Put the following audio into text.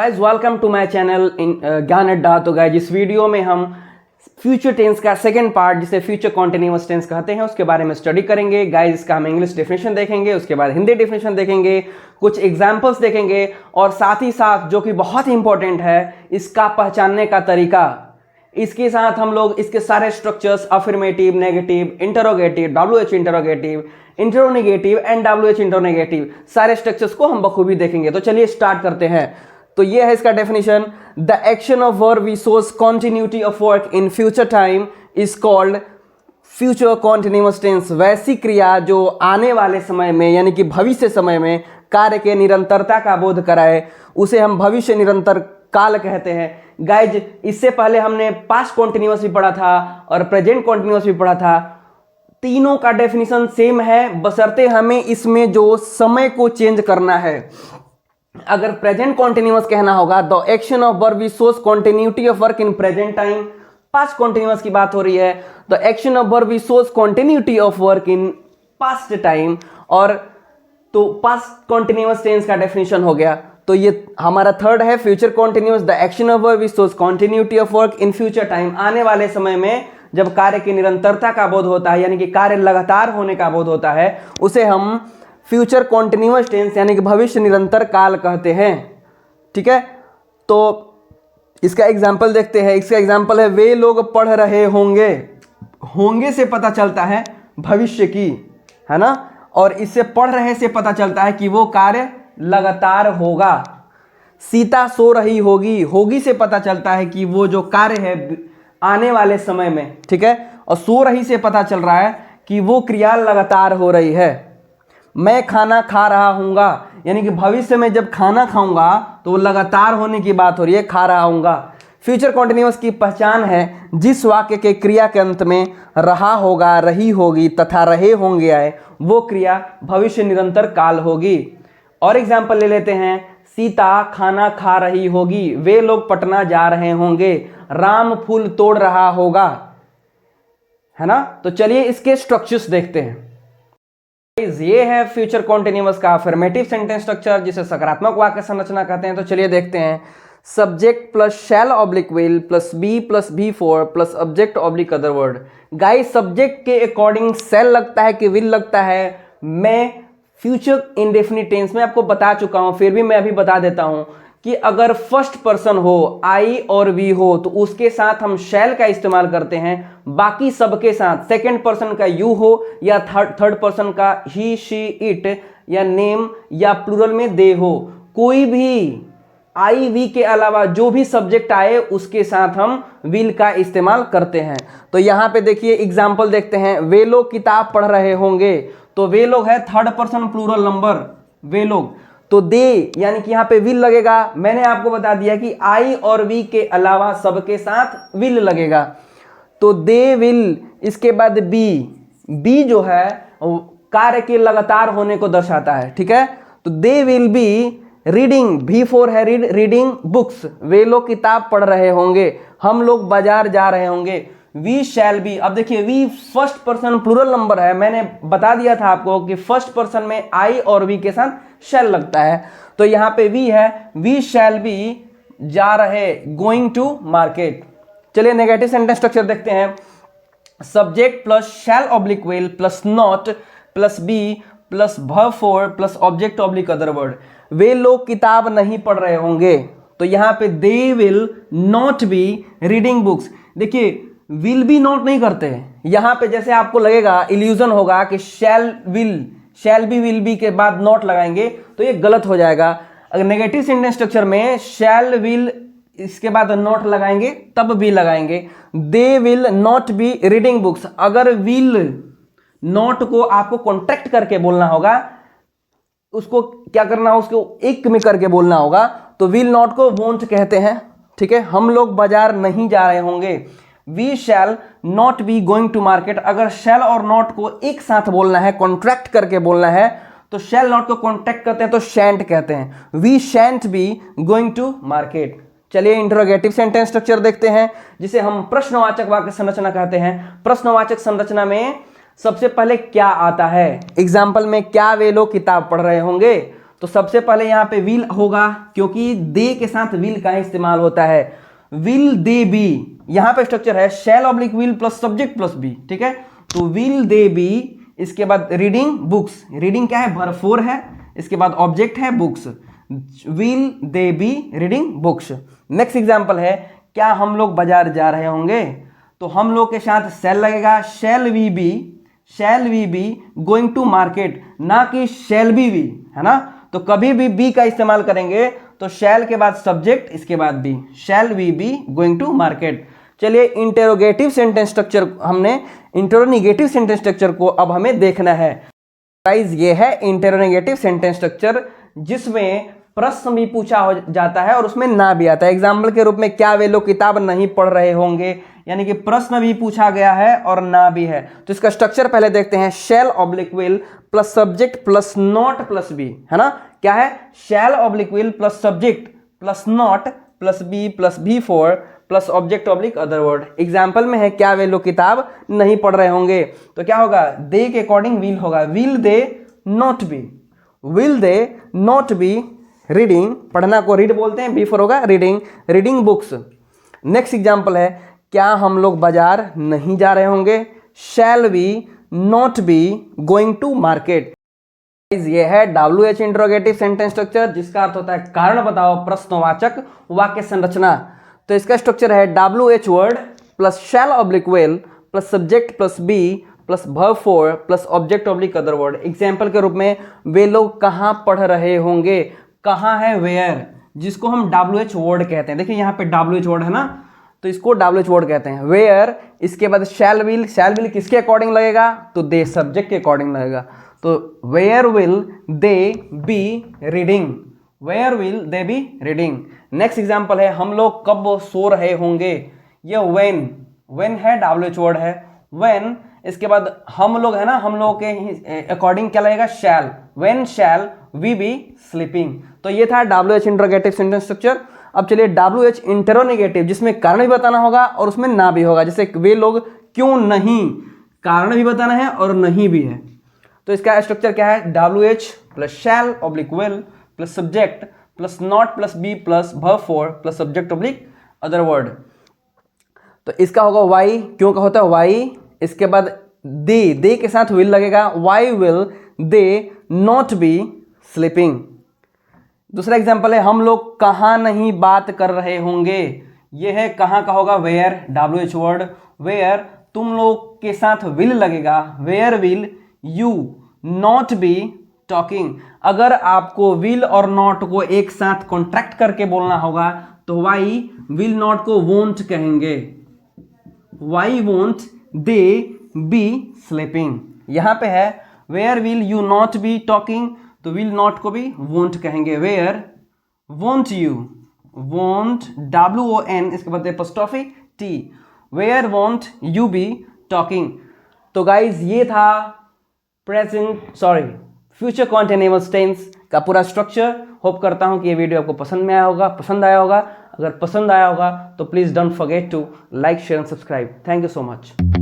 Guys welcome to my channel Gyan Adda. तो guys इस video में हम फ्यूचर टेंस का सेकंड पार्ट जिसे फ्यूचर कॉन्टिन्यूअस टेंस कहते हैं उसके बारे में स्टडी करेंगे। गाइज इसका हम इंग्लिश डेफिनेशन देखेंगे, उसके बाद हिंदी डेफिनेशन देखेंगे, कुछ एग्जाम्पल्स देखेंगे और साथ ही साथ जो कि बहुत ही इंपॉर्टेंट है इसका पहचानने का तरीका। इसके साथ हम लोग इसके सारे structures affirmative, negative, interrogative, WH interrogative, interronegative and WH interronegative सारे स्ट्रक्चर्स को हम बखूबी देखेंगे। तो चलिए स्टार्ट करते हैं। तो ये है इसका definition. The action of verb we shows continuity of work in future time is called future continuous tense. वैसी क्रिया जो आने वाले समय में यानी कि भविष्य समय में कार्य के निरंतरता का बोध कराए उसे हम भविष्य निरंतर काल कहते हैं। गाइज इससे पहले हमने पास्ट कॉन्टिन्यूअस भी पढ़ा था और प्रेजेंट कॉन्टिन्यूअस भी पढ़ा था। तीनों का डेफिनेशन सेम है, बशर्ते हमें इसमें जो समय को चेंज करना है। अगर प्रेजेंट कॉन्टिन्यूअस कहना होगा the action of verb shows continuity of work in present time. Past continuous की बात हो रही है, the action of verb shows continuity of work in past time. और तो पास्ट कॉन्टिन्यूअस टेंस का डेफिनेशन हो गया। तो ये हमारा थर्ड है future continuous. The action of verb shows continuity of work in future time. आने वाले समय में जब कार्य की निरंतरता का बोध होता है यानी कि कार्य लगातार होने का बोध होता है उसे हम फ्यूचर कॉन्टिन्यूअस टेंस यानी कि भविष्य निरंतर काल कहते हैं। ठीक है, तो इसका एग्जाम्पल देखते हैं। इसका एग्जाम्पल है वे लोग पढ़ रहे होंगे। होंगे से पता चलता है भविष्य की, है ना, और इससे पढ़ रहे से पता चलता है कि वो कार्य लगातार होगा। सीता सो रही होगी। होगी से पता चलता है कि वो जो कार्य है आने वाले समय में, ठीक है, और सो रही से पता चल रहा है कि वो क्रिया लगातार हो रही है। मैं खाना खा रहा हूँगा यानी कि भविष्य में जब खाना खाऊंगा तो वो लगातार होने की बात हो रही है, खा रहा हूँगा। फ्यूचर कॉन्टिन्यूअस की पहचान है जिस वाक्य के क्रिया के अंत में रहा होगा, रही होगी तथा रहे होंगे आए वो क्रिया भविष्य निरंतर काल होगी। और एग्जाम्पल ले लेते हैं। सीता खाना खा रही होगी। वे लोग पटना जा रहे होंगे। राम फूल तोड़ रहा होगा, है ना। तो चलिए इसके स्ट्रक्चर्स देखते हैं। ये है फ्यूचर कॉन्टिन्यूअस का अफर्मेटिव सेंटेंस स्ट्रक्चर जिसे सकारात्मक वाक्य संरचना कहते हैं। तो चलिए देखते हैं। Subject plus shall oblique will plus be plus B4 plus object oblique other word. Guys subject के अकॉर्डिंग शैल लगता है कि विल लगता है। मैं फ्यूचर इंडेफिनिट टेंस में आपको बता चुका हूं, फिर भी मैं अभी बता देता हूं कि अगर फर्स्ट पर्सन हो, आई और वी हो, तो उसके साथ हम शैल का इस्तेमाल करते हैं। बाकी सबके साथ सेकंड पर्सन का यू हो या थर्ड पर्सन का ही, शी, इट या नेम या प्लूरल में दे हो, कोई भी आई वी के अलावा जो भी सब्जेक्ट आए उसके साथ हम विल का इस्तेमाल करते हैं। तो यहाँ पे देखिए एग्जाम्पल देखते हैं। वे लोग किताब पढ़ रहे होंगे, तो वे लोग है थर्ड पर्सन प्लूरल नंबर, वे लोग। तो दे यानी कि यहाँ पे विल लगेगा। मैंने आपको बता दिया कि आई और वी के अलावा सबके साथ विल लगेगा। तो दे विल, इसके बाद बी जो है कार्य के लगातार होने को दर्शाता है। ठीक है, तो they will be reading, B4 है रीडिंग बुक्स। वे लोग किताब पढ़ रहे होंगे। हम लोग बाजार जा रहे होंगे। We shall be. अब देखिए we first person plural number है। मैंने बता दिया था आपको कि फर्स्ट पर्सन में आई और वी के साथ शैल लगता है। तो यहाँ पे वी है, वी शैल बी जा रहे, गोइंग टू मार्केट। चलिए नेगेटिव सेंटेंस स्ट्रक्चर देखते हैं। Subject plus shall oblique will plus not plus be plus V4 plus object oblique other word. वे लोग किताब नहीं पढ़ रहे होंगे, तो यहाँ पे they will not be reading books. देखिए विल बी नॉट नहीं करते यहाँ पे, जैसे आपको लगेगा इल्यूजन होगा कि शैल बी विल बी के बाद नॉट लगाएंगे तो ये गलत हो जाएगा। अगर नेगेटिव सेंटेंस स्ट्रक्चर में शैल विल इसके बाद नॉट लगाएंगे तब भी लगाएंगे। दे will not be reading books. अगर विल नॉट को आपको कॉन्ट्रैक्ट करके बोलना होगा, उसको क्या करना है, उसको एक में करके बोलना होगा, तो विल नॉट को वोंट कहते हैं। ठीक है, हम लोग बाजार नहीं जा रहे होंगे। We shall not be going to market. अगर शैल और नॉट को एक साथ बोलना है, कॉन्ट्रैक्ट करके बोलना है, तो शैल नॉट को कॉन्ट्रैक्ट करते हैं तो शैंट कहते हैं। We shan't be going to market. चलिए इंटरोगेटिव सेंटेंस स्ट्रक्चर देखते हैं जिसे हम प्रश्नवाचक वाक्य संरचना कहते हैं। प्रश्नवाचक संरचना में सबसे पहले क्या आता है। एग्जाम्पल में क्या वे लोग किताब पढ़ रहे होंगे, तो सबसे पहले यहाँ पे विल होगा, क्योंकि दे के साथ विल का इस्तेमाल होता है। विल दे बी, यहाँ पे स्ट्रक्चर है shall oblique will plus subject plus be, ठीक है। तो विल दे बी, इसके बाद रीडिंग बुक्स, रीडिंग क्या है, वर्ब 4 है, इसके बाद ऑब्जेक्ट है books, will they be reading books. Next example है, क्या हम लोग बाजार जा रहे होंगे, तो हम लोग के साथ शैल लगेगा, shall we be going to market, ना कि शैल बी वी, है ना। तो कभी भी बी का इस्तेमाल करेंगे तो शैल के बाद सब्जेक्ट, इसके बाद be, shall we be going to market. चलिए इंटेरोगेटिव सेंटेंस स्ट्रक्चर, हमने इंटेरोनेगेटिव सेंटेंस स्ट्रक्चर को अब हमें देखना है। गाइस ये है इंटेरोनेगेटिव सेंटेंस स्ट्रक्चर, जिसमें प्रश्न भी पूछा हो जाता है और उसमें ना भी आता है। एग्जाम्पल के रूप में, क्या वे लोग किताब नहीं पढ़ रहे होंगे, यानी कि प्रश्न भी पूछा गया है और ना भी है। तो इसका स्ट्रक्चर पहले देखते हैं, shall oblique will plus subject plus not plus be, है ना। क्या है, shall oblique will plus subject plus not plus be for plus object oblique other word. Example में है, क्या वे लोग किताब नहीं पढ़ रहे होंगे, तो क्या होगा, दे के अकॉर्डिंग विल होगा, will they not be, will they not be reading, पढ़ना को रीड बोलते हैं, बी फॉर होगा रीडिंग बुक्स। नेक्स्ट एग्जाम्पल है, क्या हम लोग बाजार नहीं जा रहे होंगे, shall we not be going to market. ये है WH इंट्रोगेटिव सेंटेंस स्ट्रक्चर, जिसका अर्थ होता है कारण बताओ, प्रश्नवाचक वाक्य संरचना। तो इसका स्ट्रक्चर है WH word plus shall oblique will plus subject plus be plus verb 4 plus object oblique other word. Example के रूप में, वे लोग कहाँ पढ़ रहे होंगे, कहाँ है वेयर, जिसको हम WH वर्ड कहते हैं। देखिए यहाँ पे WH वर्ड है ना, तो इसको WH वर्ड कहते हैं। वेयर, इसके बाद शैल विल किसके अकॉर्डिंग लगेगा, तो दे सब्जेक्ट के अकॉर्डिंग लगेगा। तो where will they be reading, where will they be reading. Next example है, हम लोग कब सो रहे होंगे, ये व्हेन है, WH वर्ड है, व्हेन, इसके बाद हम लोग है ना, हम लोग के अकॉर्डिंग क्या लगेगा, shall, when shall we be sleeping. तो ये था WH इंट्रोगेटिव सेंटेंस स्ट्रक्चर। अब चलिए WH इंटेरोनेगेटिव, जिसमें कारण भी बताना होगा और उसमें ना भी होगा। जैसे वे लोग क्यों नहीं, कारण भी बताना है और नहीं भी है। तो इसका स्ट्रक्चर क्या है, WH plus shall oblique will plus subject plus not plus be plus verb 4 plus subject oblique other word. तो इसका होगा वाई, क्यों का होता है वाई, इसके बाद दे के साथ विल लगेगा, why will they not be sleeping. दूसरा एग्जांपल है, हम लोग कहाँ नहीं बात कर रहे होंगे, ये है कहाँ का होगा, वेयर, WH वर्ड, वेयर, तुम लोग के साथ विल लगेगा, where will you not be talking. अगर आपको विल और नॉट को एक साथ कॉन्ट्रैक्ट करके बोलना होगा तो वाई विल नॉट को वोंट कहेंगे, why won't they be sleeping. यहां पे है where will you not be talking, तो विल नॉट को भी वोंट कहेंगे, where won't you, won't WON, इसके बाद apostrophe T, where won't you be talking. तो गाइज ये था फ्यूचर कॉन्टिन्यूअस टेंस का पूरा स्ट्रक्चर। होप करता हूं कि ये वीडियो आपको पसंद आया होगा। अगर पसंद आया होगा तो please don't forget to like, share and subscribe. Thank you so much.